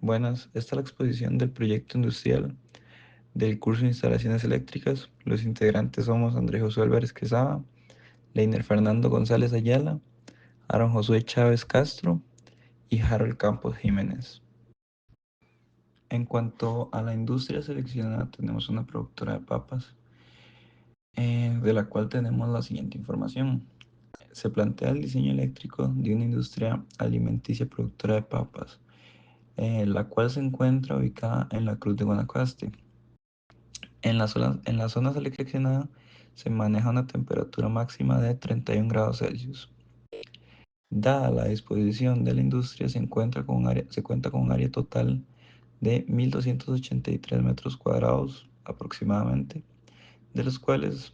Buenas, esta es la exposición del proyecto industrial del curso de instalaciones eléctricas. Los integrantes somos Andrés Josué Álvarez Quesada, Leiner Fernando González Ayala, Aaron Josué Chávez Castro y Harold Campos Jiménez. En cuanto a la industria seleccionada, tenemos una productora de papas, de la cual tenemos la siguiente información. Se plantea el diseño eléctrico de una industria alimenticia productora de papas, la cual se encuentra ubicada en la Cruz de Guanacaste. En la zona seleccionada se maneja una temperatura máxima de 31 grados Celsius. Dada la disposición de la industria, se cuenta con un área total de 1.283 metros cuadrados aproximadamente, de los cuales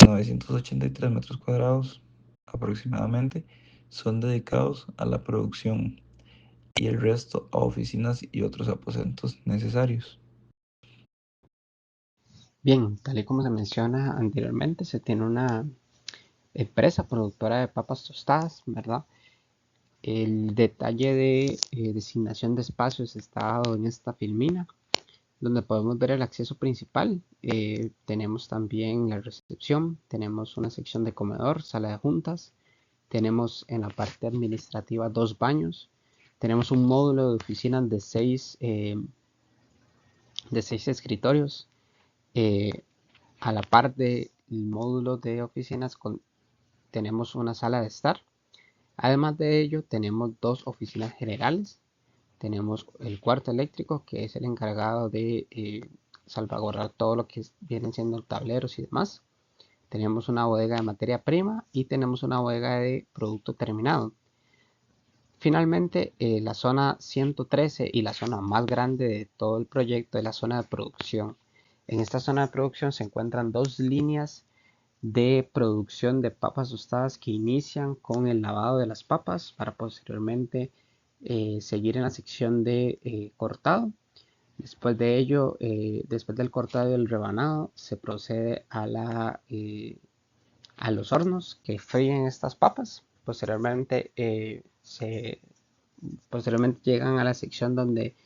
983 metros cuadrados aproximadamente son dedicados a la producción y el resto a oficinas y otros aposentos necesarios. Bien, tal y como se menciona anteriormente, se tiene una empresa productora de papas tostadas, ¿verdad? El detalle de designación de espacios está dado en esta filmina, donde podemos ver el acceso principal. Tenemos también la recepción, tenemos una sección de comedor, sala de juntas, tenemos en la parte administrativa dos baños, tenemos un módulo de oficinas de seis escritorios. Eh, a la par del módulo de oficinas tenemos una sala de estar. Además de ello, tenemos dos oficinas generales. Tenemos el cuarto eléctrico, que es el encargado de salvaguardar todo lo que vienen siendo tableros y demás. Tenemos una bodega de materia prima y tenemos una bodega de producto terminado. Finalmente, la zona 113 y la zona más grande de todo el proyecto es la zona de producción. En esta zona de producción se encuentran dos líneas de producción de papas tostadas que inician con el lavado de las papas para posteriormente seguir en la sección de cortado. Después de ello, después del cortado y el rebanado, se procede a los hornos que fríen estas papas. Posteriormente llegan a la sección donde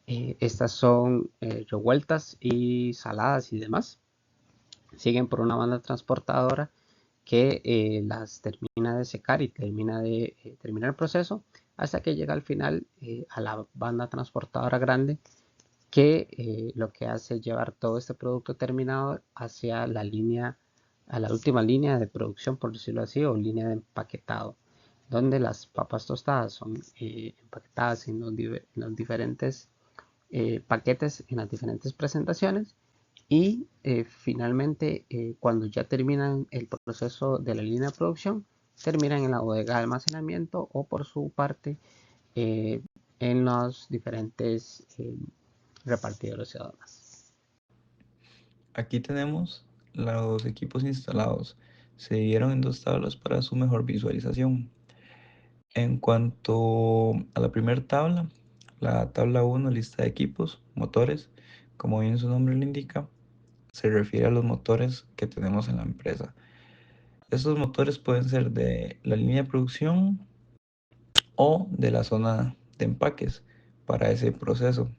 estas son revueltas y saladas y demás. Siguen por una banda transportadora que las termina de secar y termina el proceso hasta que llega al final a la banda transportadora grande que lo que hace es llevar todo este producto terminado hacia a la última línea de producción, por decirlo así, o línea de empaquetado, donde las papas tostadas son empaquetadas en los diferentes paquetes, en las diferentes presentaciones y finalmente, cuando ya terminan el proceso de la línea de producción, terminan en la bodega de almacenamiento o por su parte eh, en los diferentes repartidores y demás. Aquí tenemos los equipos instalados. Se dividieron en dos tablas para su mejor visualización. En cuanto a la primera tabla, la tabla 1, lista de equipos, motores, como bien su nombre lo indica, se refiere a los motores que tenemos en la empresa. Estos motores pueden ser de la línea de producción o de la zona de empaques para ese proceso.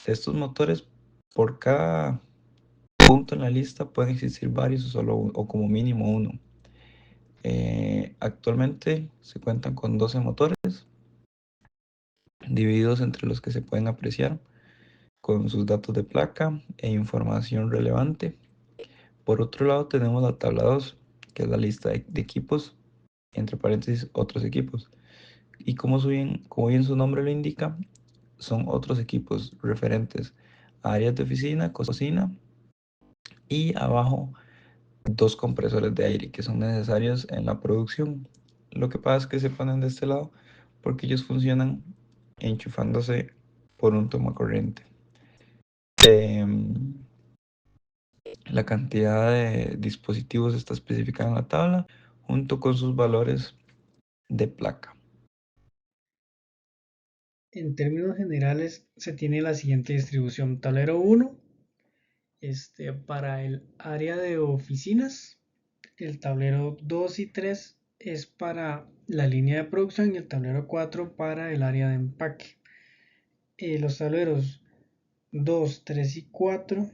Estos motores, por cada punto en la lista, pueden existir varios o como mínimo uno. Actualmente se cuentan con 12 motores divididos entre los que se pueden apreciar con sus datos de placa e información relevante. Por otro lado tenemos la tabla 2, que es la lista de equipos, entre paréntesis otros equipos. Y como bien su nombre lo indica, son otros equipos referentes a áreas de oficina, cocina y abajo dos compresores de aire que son necesarios en la producción. Lo que pasa es que se ponen de este lado porque ellos funcionan enchufándose por un tomacorriente. Em, la cantidad de dispositivos está especificada en la tabla junto con sus valores de placa. En términos generales, se tiene la siguiente distribución. Tablero 1 para el área de oficinas. El tablero 2 y 3 es para la línea de producción y el tablero 4 para el área de empaque. Los tableros 2, 3 y 4,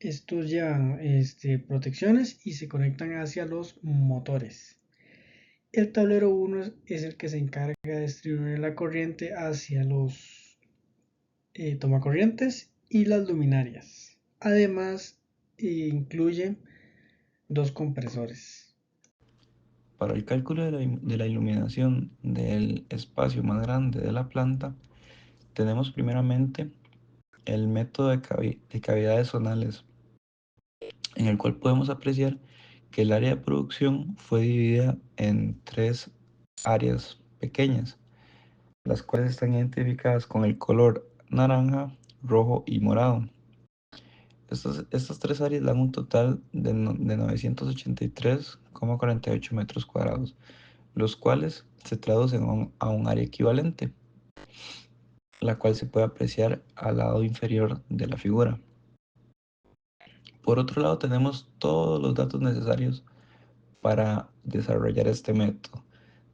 estos llevan protecciones y se conectan hacia los motores. El tablero 1 es el que se encarga de distribuir la corriente hacia los tomacorrientes y las luminarias. Además, incluye dos compresores. Para el cálculo de la iluminación del espacio más grande de la planta, tenemos primeramente el método de cavidades zonales, en el cual podemos apreciar que el área de producción fue dividida en tres áreas pequeñas, las cuales están identificadas con el color naranja, rojo y morado. Estas tres áreas dan un total de 983,48 metros cuadrados, los cuales se traducen a un área equivalente, la cual se puede apreciar al lado inferior de la figura. Por otro lado, tenemos todos los datos necesarios para desarrollar este método.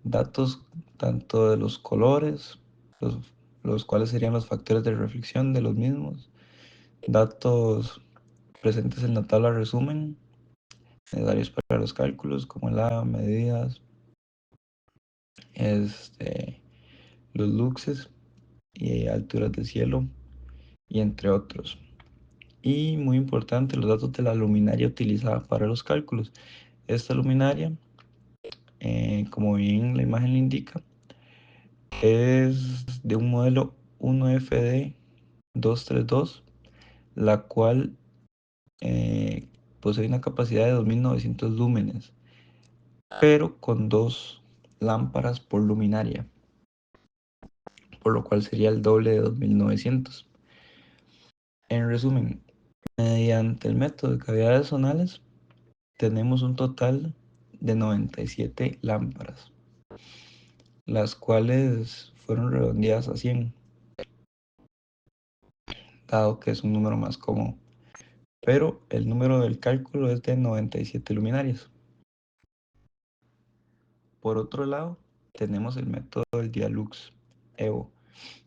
Datos tanto de los colores, los cuales serían los factores de reflexión de los mismos, datos presentes en la tabla resumen, necesarios para los cálculos, como la medidas, los luxes y alturas del cielo, y entre otros. Y muy importante, los datos de la luminaria utilizada para los cálculos. Esta luminaria, como bien la imagen le indica, es de un modelo 1FD232, la cual posee una capacidad de 2900 lúmenes, pero con dos lámparas por luminaria, por lo cual sería el doble de 2900. En resumen, mediante el método de cavidades zonales, tenemos un total de 97 lámparas, las cuales fueron redondeadas a 100, dado que es un número más común, pero el número del cálculo es de 97 luminarias. Por otro lado, tenemos el método del Dialux Evo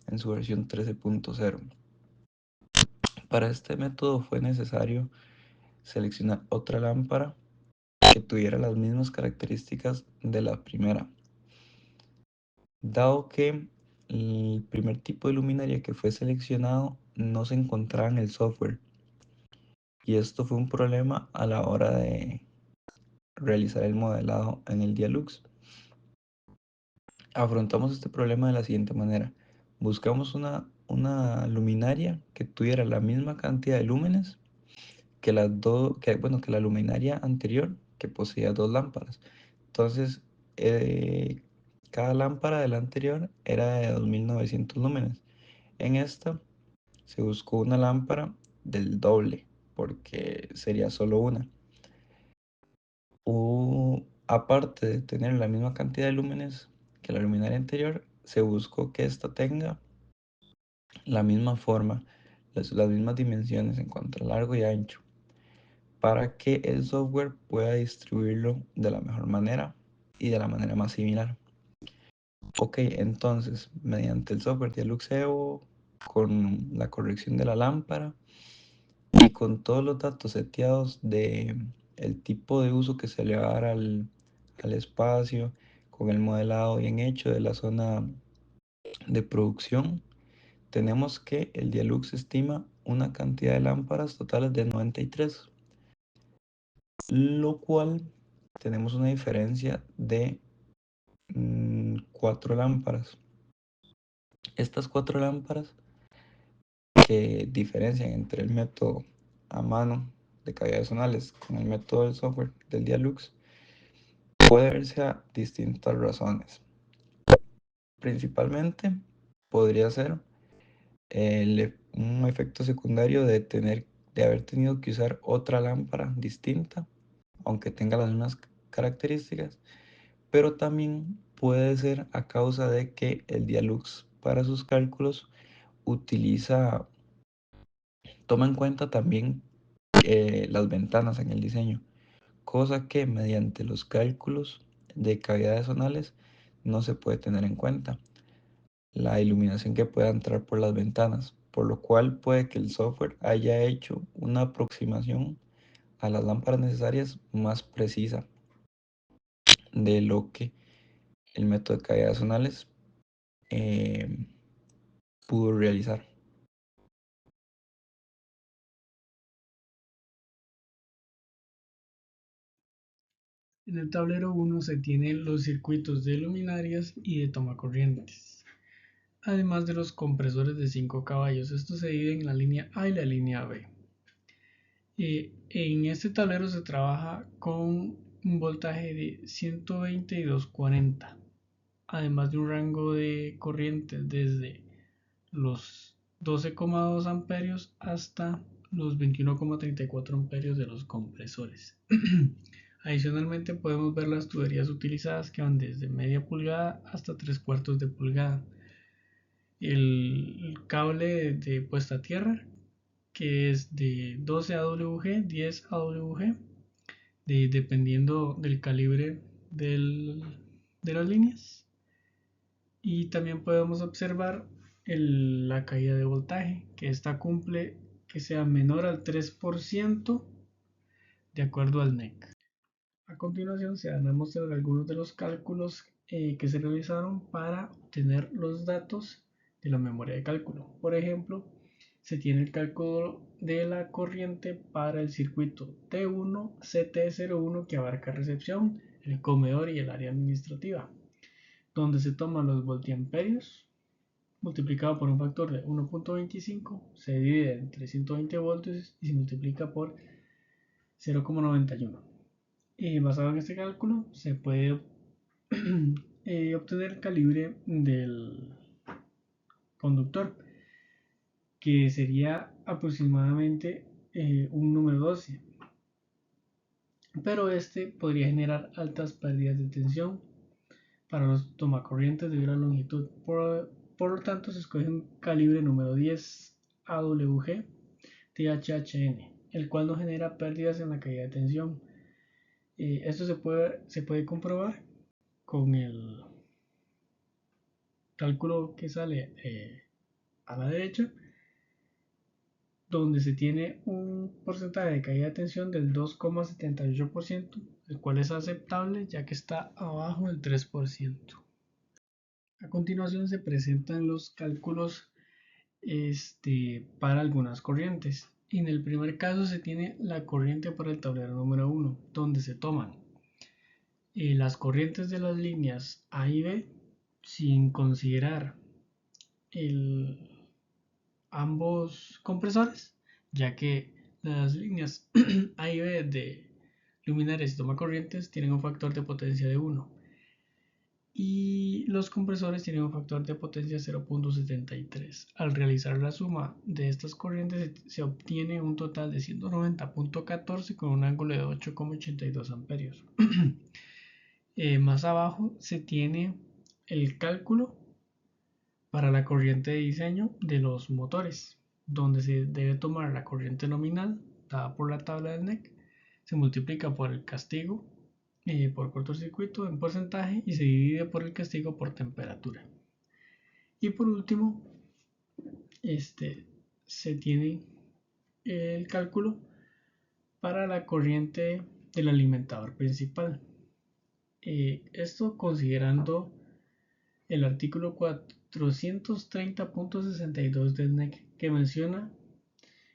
en su versión 13.0. Para este método fue necesario seleccionar otra lámpara que tuviera las mismas características de la primera, dado que el primer tipo de luminaria que fue seleccionado no se encontraba en el software, y esto fue un problema a la hora de realizar el modelado en el Dialux. Afrontamos este problema de la siguiente manera: buscamos una luminaria que tuviera la misma cantidad de lúmenes que que la luminaria anterior, que poseía dos lámparas. Entonces, cada lámpara de la anterior era de 2900 lúmenes. En esta se buscó una lámpara del doble, porque sería solo una. Aparte de tener la misma cantidad de lúmenes que la luminaria anterior, se buscó que esta tenga la misma forma, las mismas dimensiones en cuanto a largo y ancho, para que el software pueda distribuirlo de la mejor manera y de la manera más similar. Ok, entonces, mediante el software Dialux Evo, con la corrección de la lámpara y con todos los datos seteados de el tipo de uso que se le va a dar al espacio, con el modelado bien hecho de la zona de producción, tenemos que el Dialux estima una cantidad de lámparas totales de 93, lo cual tenemos una diferencia de 4 lámparas. Estas 4 lámparas que diferencian entre el método a mano de cavidades zonales con el método del software del Dialux puede verse a distintas razones. Principalmente podría ser un efecto secundario de haber tenido que usar otra lámpara distinta, aunque tenga las mismas características, pero también puede ser a causa de que el Dialux para sus cálculos toma en cuenta también las ventanas en el diseño, cosa que mediante los cálculos de cavidades zonales no se puede tener en cuenta. la iluminación que pueda entrar por las ventanas, por lo cual puede que el software haya hecho una aproximación a las lámparas necesarias más precisa de lo que el método de caídas zonales eh, pudo realizar. En el tablero 1 se tienen los circuitos de luminarias y de tomacorrientes, además de los compresores de 5 caballos. Estos se dividen en la línea A y la línea B. En este tablero se trabaja con un voltaje de 120 y 240, además de un rango de corriente desde los 12,2 amperios hasta los 21,34 amperios de los compresores. Adicionalmente podemos ver las tuberías utilizadas que van desde media pulgada hasta 3/4 de pulgada. El cable de puesta a tierra, que es de 12 AWG, 10 AWG, dependiendo del calibre de las líneas. Y también podemos observar la caída de voltaje, que esta cumple que sea menor al 3% de acuerdo al NEC. A continuación se van a mostrar algunos de los cálculos que se realizaron para obtener los datos de la memoria de cálculo. Por ejemplo, se tiene el cálculo de la corriente para el circuito T1 CT01 que abarca recepción, el comedor y el área administrativa, donde se toman los voltiamperios multiplicado por un factor de 1.25, se divide entre 120 voltios y se multiplica por 0,91. Basado en este cálculo se puede obtener el calibre del conductor, que sería aproximadamente un número 12, pero este podría generar altas pérdidas de tensión para los tomacorrientes de gran longitud. Por lo tanto, se escoge un calibre número 10 AWG THHN, el cual no genera pérdidas en la caída de tensión. Esto se puede comprobar con el cálculo que sale a la derecha, donde se tiene un porcentaje de caída de tensión del 2,78%, el cual es aceptable ya que está abajo del 3%. A continuación se presentan los cálculos para algunas corrientes. En el primer caso se tiene la corriente para el tablero número 1, donde se toman las corrientes de las líneas A y B sin considerar ambos compresores, ya que las líneas A y B de luminarias y tomacorrientes tienen un factor de potencia de 1 y los compresores tienen un factor de potencia 0.73. Al realizar la suma de estas corrientes se obtiene un total de 190.14 con un ángulo de 8,82 amperios. Más abajo se tiene el cálculo para la corriente de diseño de los motores, donde se debe tomar la corriente nominal dada por la tabla del NEC, se multiplica por el castigo por cortocircuito en porcentaje y se divide por el castigo por temperatura. Y por último, se tiene el cálculo para la corriente del alimentador principal. Esto considerando el artículo 430.62 del NEC, que menciona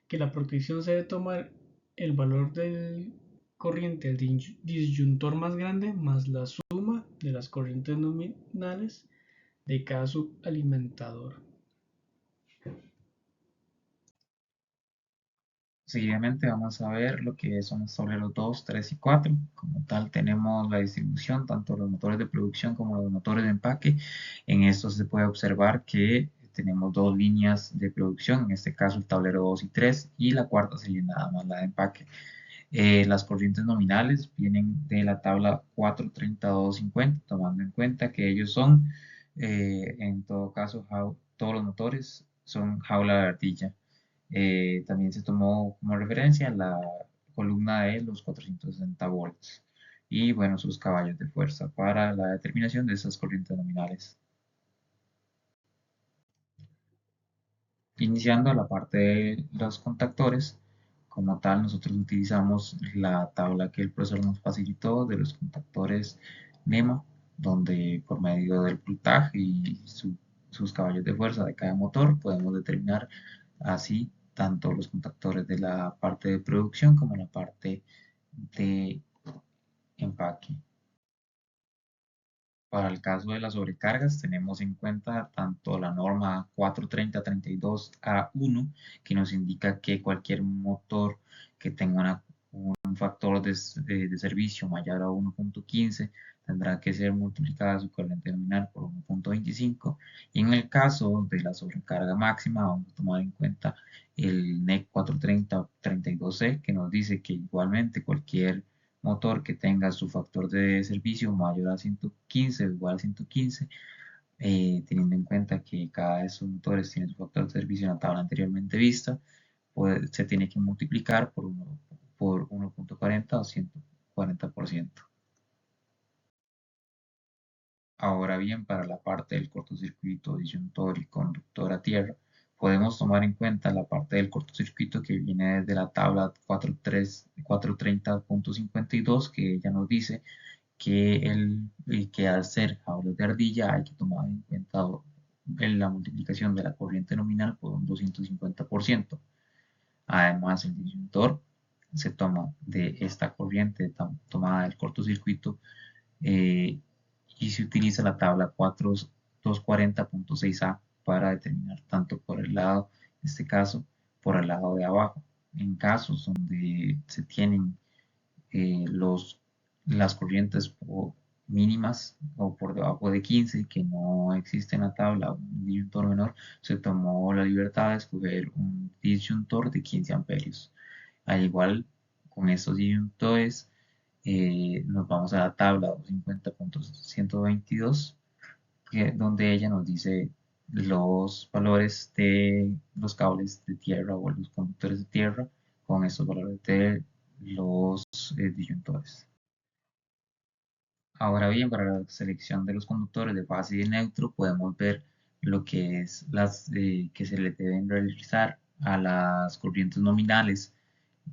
que la protección se debe tomar el valor del corriente del disyuntor más grande más la suma de las corrientes nominales de cada subalimentador. Seguidamente vamos a ver lo que son los tableros 2, 3 y 4. Como tal tenemos la distribución, tanto los motores de producción como los motores de empaque. En esto se puede observar que tenemos dos líneas de producción, en este caso el tablero 2 y 3, y la cuarta sería nada más la de empaque. Las corrientes nominales vienen de la tabla 43250, tomando en cuenta que ellos son, en todo caso, todos los motores son jaula de ardilla. También se tomó como referencia la columna de los 460 volts y bueno, sus caballos de fuerza para la determinación de esas corrientes nominales. Iniciando la parte de los contactores, como tal, nosotros utilizamos la tabla que el profesor nos facilitó de los contactores NEMA, donde por medio del voltaje y sus caballos de fuerza de cada motor podemos determinar así tanto los contactores de la parte de producción como la parte de empaque. Para el caso de las sobrecargas, tenemos en cuenta tanto la norma 430-32A1, que nos indica que cualquier motor que tenga un factor de servicio mayor a 1.15 tendrá que ser multiplicada su corriente nominal por 1.25. Y en el caso de la sobrecarga máxima, vamos a tomar en cuenta el NEC 430-32C, que nos dice que igualmente cualquier motor que tenga su factor de servicio mayor a 115 o igual a 115, teniendo en cuenta que cada de esos motores tiene su factor de servicio en la tabla anteriormente vista, pues se tiene que multiplicar por 1.40 o 140%. Ahora bien, para la parte del cortocircuito, disyuntor y conductor a tierra, podemos tomar en cuenta la parte del cortocircuito que viene desde la tabla 430.52, que ya nos dice que al ser cables de ardilla hay que tomar en cuenta la multiplicación de la corriente nominal por un 250%. Además, el disyuntor se toma de esta corriente tomada del cortocircuito, eh, y se utiliza la tabla 240.6a para determinar tanto por el lado, en este caso, por el lado de abajo. En casos donde se tienen las corrientes mínimas o por debajo de 15, que no existe en la tabla un disyuntor menor, se tomó la libertad de escoger un disyuntor de 15 amperios. Al igual, con estos disyuntores, nos vamos a la tabla 250.122, donde ella nos dice los valores de los cables de tierra o los conductores de tierra con estos valores de los disyuntores. Ahora bien, para la selección de los conductores de fase y de neutro, podemos ver lo que es las que se le deben realizar a las corrientes nominales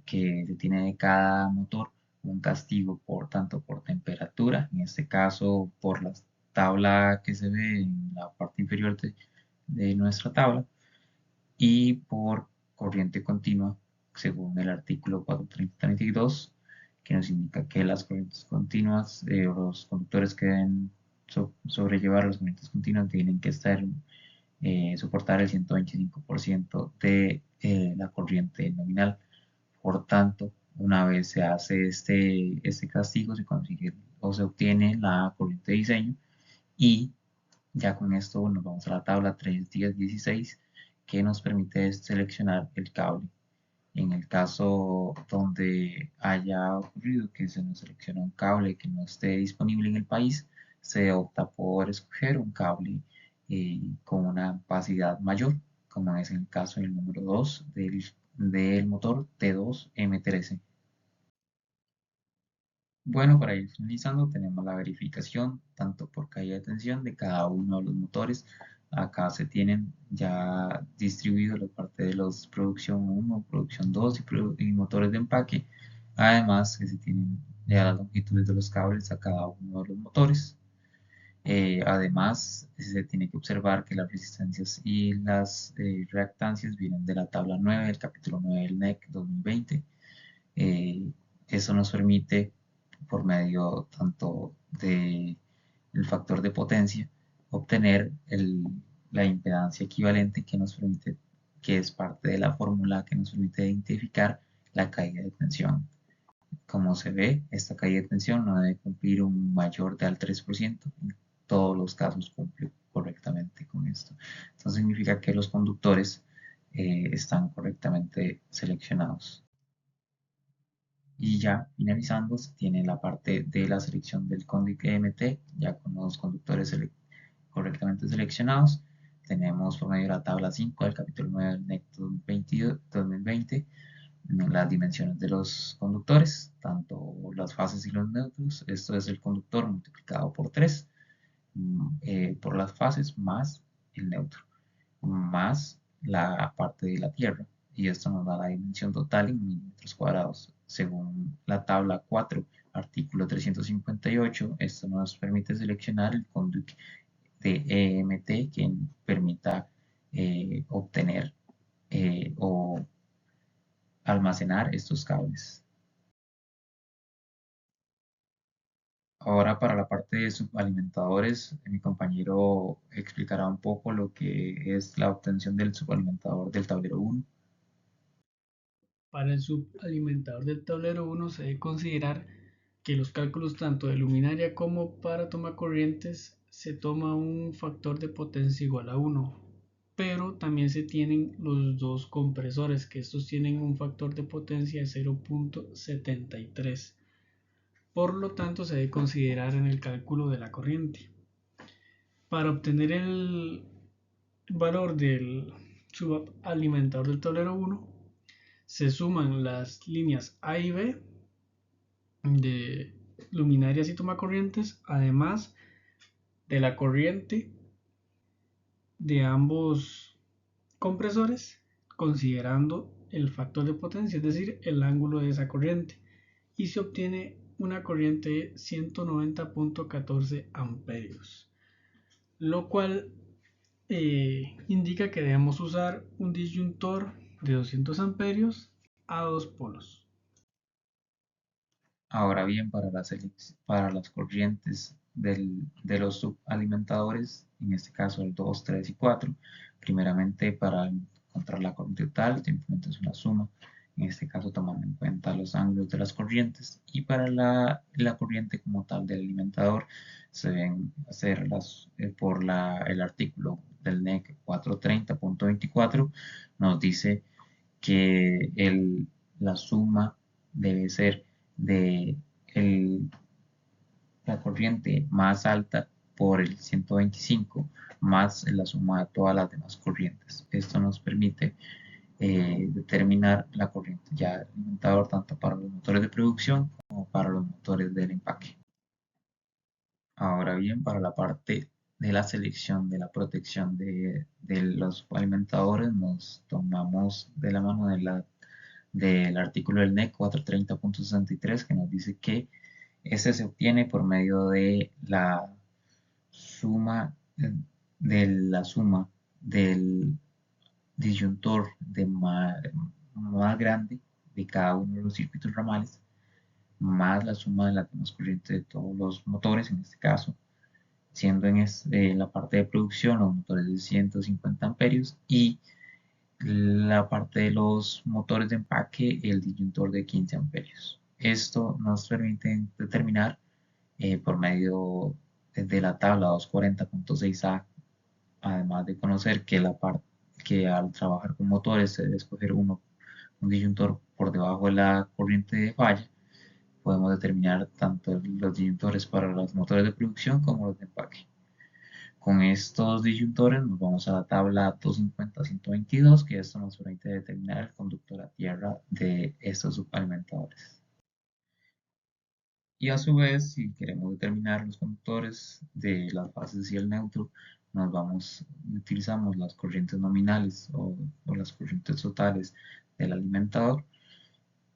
que se tiene de cada motor, un castigo por tanto por temperatura, en este caso por la tabla que se ve en la parte inferior de nuestra tabla, y por corriente continua, según el artículo 432, que nos indica que las corrientes continuas, o los conductores que deben sobrellevar las corrientes continuas tienen que soportar el 125% de la corriente nominal. Por tanto, una vez se hace este castigo, se consigue o se obtiene la corriente de diseño, y ya con esto nos vamos a la tabla 3.10.16, que nos permite seleccionar el cable. En el caso donde haya ocurrido que se nos selecciona un cable que no esté disponible en el país, se opta por escoger un cable con una capacidad mayor, como es el caso del número 2 del motor T2M13. Bueno, para ir finalizando, tenemos la verificación tanto por caída de tensión de cada uno de los motores. Acá se tienen ya distribuidos la parte de los producción 1, producción 2 y motores de empaque. Además, que se tienen ya las longitudes de los cables a cada uno de los motores. Además, se tiene que observar que las resistencias y las reactancias vienen de la tabla 9 del capítulo 9 del NEC 2020. Eso nos permite, por medio tanto del factor de potencia, obtener la impedancia equivalente que nos permite, que es parte de la fórmula que nos permite identificar la caída de tensión. Como se ve, esta caída de tensión no debe cumplir un mayor de al 3%. En todos los casos cumple correctamente con esto. Esto significa que los conductores están correctamente seleccionados. Y ya finalizando, se tiene la parte de la selección del CONDIC EMT, ya con los conductores correctamente seleccionados. Tenemos por medio de la tabla 5 del capítulo 9 del NEC 2020 las dimensiones de los conductores, tanto las fases y los neutros. Esto es el conductor multiplicado por 3, por las fases más el neutro, más la parte de la Tierra, y esto nos da la dimensión total en milímetros cuadrados. Según la tabla 4, artículo 358, esto nos permite seleccionar el conducto de EMT que permita obtener o almacenar estos cables. Ahora para la parte de subalimentadores, mi compañero explicará un poco lo que es la obtención del subalimentador del tablero 1. Para el subalimentador del tablero 1 se debe considerar que los cálculos tanto de luminaria como para tomacorrientes se toma un factor de potencia igual a 1, pero también se tienen los dos compresores, que estos tienen un factor de potencia de 0.73. Por lo tanto, se debe considerar en el cálculo de la corriente. Para obtener el valor del subalimentador del tablero 1, se suman las líneas A y B de luminarias y tomacorrientes, además de la corriente de ambos compresores, considerando el factor de potencia, es decir, el ángulo de esa corriente, y se obtiene una corriente de 190.14 amperios, lo cual indica que debemos usar un disyuntor de 200 amperios a dos polos. Ahora bien, para las corrientes de los subalimentadores, en este caso el 2, 3 y 4, primeramente para encontrar la corriente total, simplemente es una suma, en este caso tomando en cuenta los ángulos de las corrientes, y para la corriente como tal del alimentador se deben hacer por el artículo del NEC 430.24, nos dice que la suma debe ser de la corriente más alta por el 125 más la suma de todas las demás corrientes. Esto nos permite determinar la corriente ya del alimentador tanto para los motores de producción como para los motores del empaque. Ahora bien, para la parte de la selección de la protección de los alimentadores, nos tomamos de la mano del artículo del NEC 430.63 que nos dice que ese se obtiene por medio de suma, la suma del disyuntor más grande de cada uno de los circuitos ramales, más la suma de las demás corrientes de todos los motores, en este caso, siendo en la parte de producción los motores de 150 amperios y la parte de los motores de empaque el disyuntor de 15 amperios. Esto nos permite determinar por medio de la tabla 240.6a, además de conocer que al trabajar con motores se debe escoger un disyuntor por debajo de la corriente de falla, podemos determinar tanto los disyuntores para los motores de producción como los de empaque. Con estos disyuntores nos vamos a la tabla 250.122, que esto nos permite determinar el conductor a tierra de estos subalimentadores. Y a su vez, si queremos determinar los conductores de las fases y el neutro, utilizamos las corrientes nominales o las corrientes totales del alimentador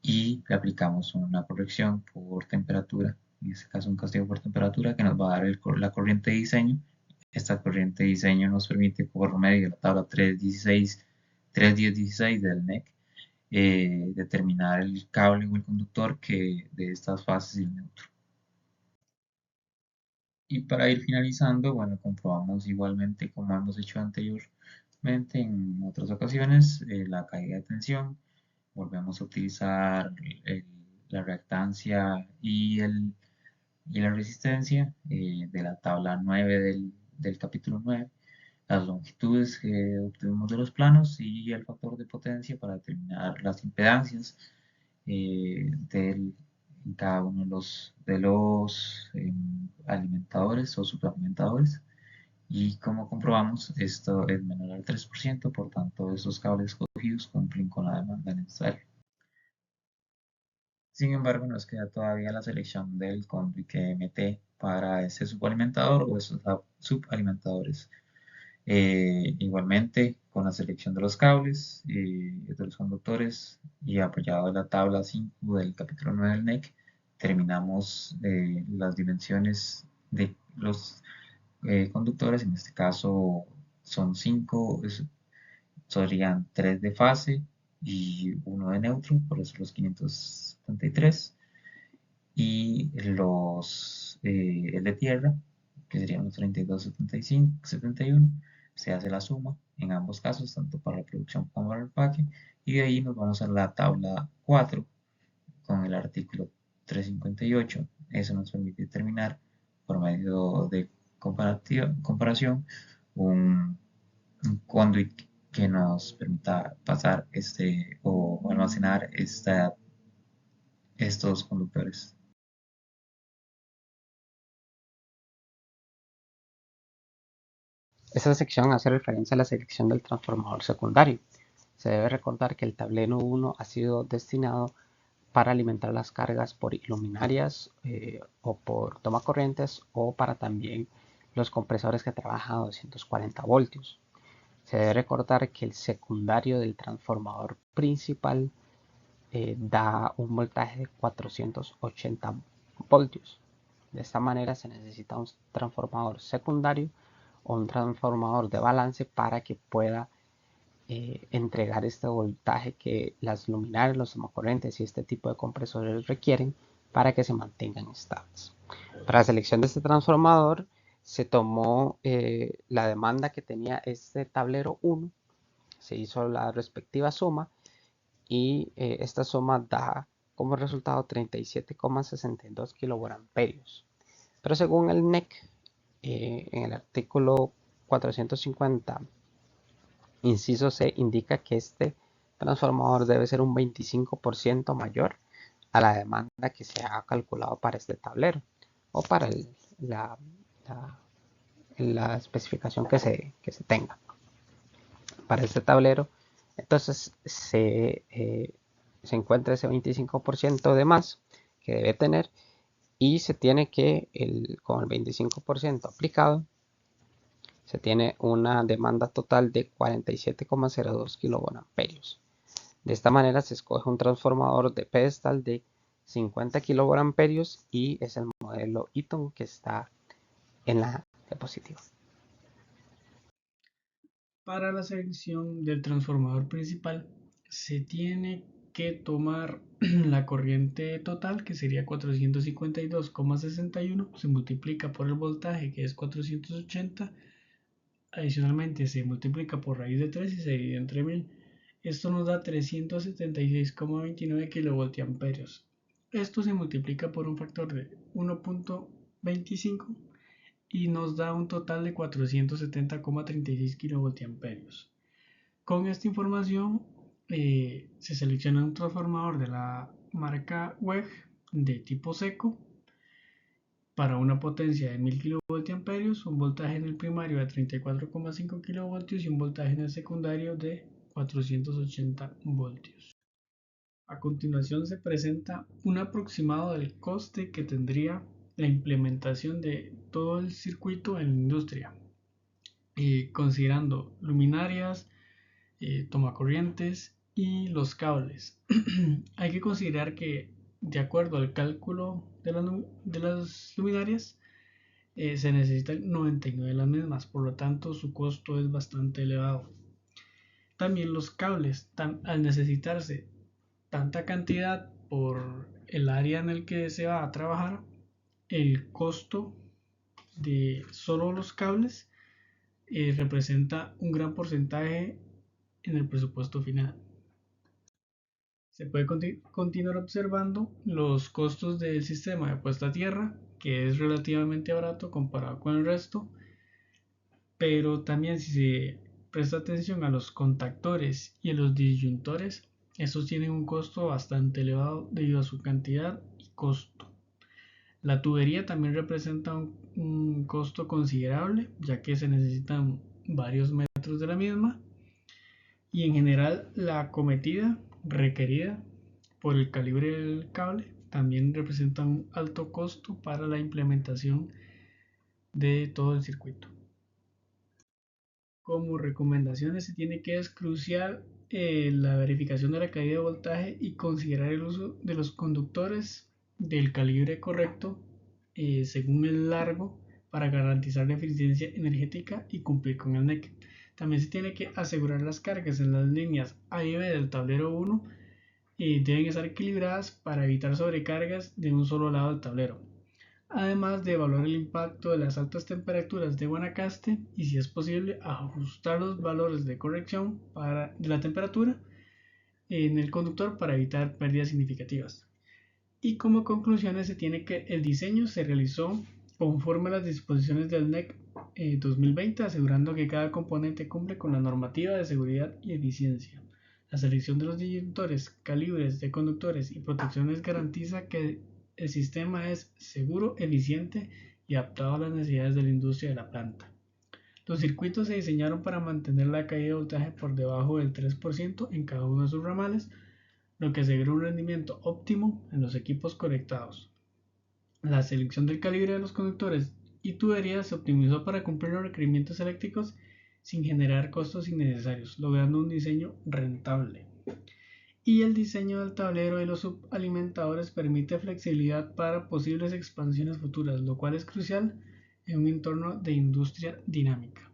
y le aplicamos una corrección por temperatura, en este caso un castigo por temperatura que nos va a dar la corriente de diseño. Esta corriente de diseño nos permite por medio de la tabla 3.10.16 del NEC determinar el cable o el conductor de estas fases y el neutro. Y para ir finalizando, bueno, comprobamos igualmente como hemos hecho anteriormente en otras ocasiones la caída de tensión. Volvemos a utilizar la reactancia y la resistencia de la tabla 9 del capítulo 9, las longitudes que obtuvimos de los planos y el factor de potencia para determinar las impedancias en cada uno de los alimentadores o subalimentadores. Y como comprobamos, esto es menor al 3%, por tanto, estos cables escogidos cumplen con la demanda necesaria. Sin embargo, nos queda todavía la selección del conducto MT para ese subalimentador o esos subalimentadores. Igualmente, con la selección de los cables, de los conductores y apoyado en la tabla 5 del capítulo 9 del NEC, terminamos las dimensiones de los conductores. En este caso son 5, serían 3 de fase y 1 de neutro, por eso los 573. Y el de tierra, que serían los 32, 71, se hace la suma en ambos casos, tanto para la producción como para el empaque, y de ahí nos vamos a la tabla 4 con el artículo 358. Eso nos permite determinar por medio de comparación un conduit que nos permita pasar o almacenar estos conductores. Esta sección hace referencia a la selección del transformador secundario. Se debe recordar que el tablero 1 ha sido destinado para alimentar las cargas por luminarias o por tomacorrientes, o para también los compresores que trabajan a 240 voltios. Se debe recordar que el secundario del transformador principal da un voltaje de 480 voltios. De esta manera se necesita un transformador secundario o un transformador de balance para que pueda entregar este voltaje que las luminarias, los tomacorrientes y este tipo de compresores requieren para que se mantengan estables. Para la selección de este transformador se tomó la demanda que tenía este tablero 1, se hizo la respectiva suma y esta suma da como resultado 37,62 kilovoltamperios. Pero según el NEC, en el artículo 450 inciso C, indica que este transformador debe ser un 25% mayor a la demanda que se ha calculado para este tablero o para la especificación que se tenga para este tablero. Entonces se encuentra ese 25% de más que debe tener, y se tiene que, con el 25% aplicado, se tiene una demanda total de 47,02 kilovoltamperios. De esta manera se escoge un transformador de pedestal de 50 kilovoltamperios y es el modelo Eaton que está en la diapositiva. Para la selección del transformador principal se tiene que tomar la corriente total, que sería 452,61, se multiplica por el voltaje, que es 480. Adicionalmente se multiplica por raíz de 3 y se divide entre 1000. Esto nos da 376,29 kilovoltiamperios. Esto se multiplica por un factor de 1.25 y nos da un total de 470,36 kilovoltiamperios. Con esta información se selecciona un transformador de la marca WEG de tipo seco para una potencia de 1000 kilovoltiamperios, un voltaje en el primario de 34,5 kilovoltios y un voltaje en el secundario de 480 voltios. A continuación se presenta un aproximado del coste que tendría la implementación de todo el circuito en la industria, considerando luminarias, tomacorrientes y los cables. Hay que considerar que, de acuerdo al cálculo de las luminarias, se necesitan 99 de las mismas, por lo tanto su costo es bastante elevado. También los cables, al necesitarse tanta cantidad por el área en el que se va a trabajar, el costo de solo los cables representa un gran porcentaje en el presupuesto final. Se puede continuar observando los costos del sistema de puesta a tierra, que es relativamente barato comparado con el resto, pero también si se presta atención a los contactores y a los disyuntores, estos tienen un costo bastante elevado debido a su cantidad y costo. La tubería también representa un costo considerable, ya que se necesitan varios metros de la misma, y en general la acometida requerida por el calibre del cable también representa un alto costo para la implementación de todo el circuito. como recomendaciones se tiene que es crucial la verificación de la caída de voltaje y considerar el uso de los conductores del calibre correcto según el largo para garantizar la eficiencia energética y cumplir con el NEC. También se tiene que asegurar las cargas en las líneas A y B del tablero 1 deben estar equilibradas para evitar sobrecargas de un solo lado del tablero. Además de evaluar el impacto de las altas temperaturas de Guanacaste y si es posible ajustar los valores de corrección de la temperatura en el conductor para evitar pérdidas significativas. Y como conclusiones se tiene que el diseño se realizó conforme a las disposiciones del NEC 2020, asegurando que cada componente cumple con la normativa de seguridad y eficiencia. La selección de los disyuntores, calibres de conductores y protecciones garantiza que el sistema es seguro, eficiente y adaptado a las necesidades de la industria de la planta. Los circuitos se diseñaron para mantener la caída de voltaje por debajo del 3% en cada uno de sus ramales, lo que asegura un rendimiento óptimo en los equipos conectados. La selección del calibre de los conductores y tuberías se optimizó para cumplir los requerimientos eléctricos sin generar costos innecesarios, logrando un diseño rentable. Y el diseño del tablero y los subalimentadores permite flexibilidad para posibles expansiones futuras, lo cual es crucial en un entorno de industria dinámica.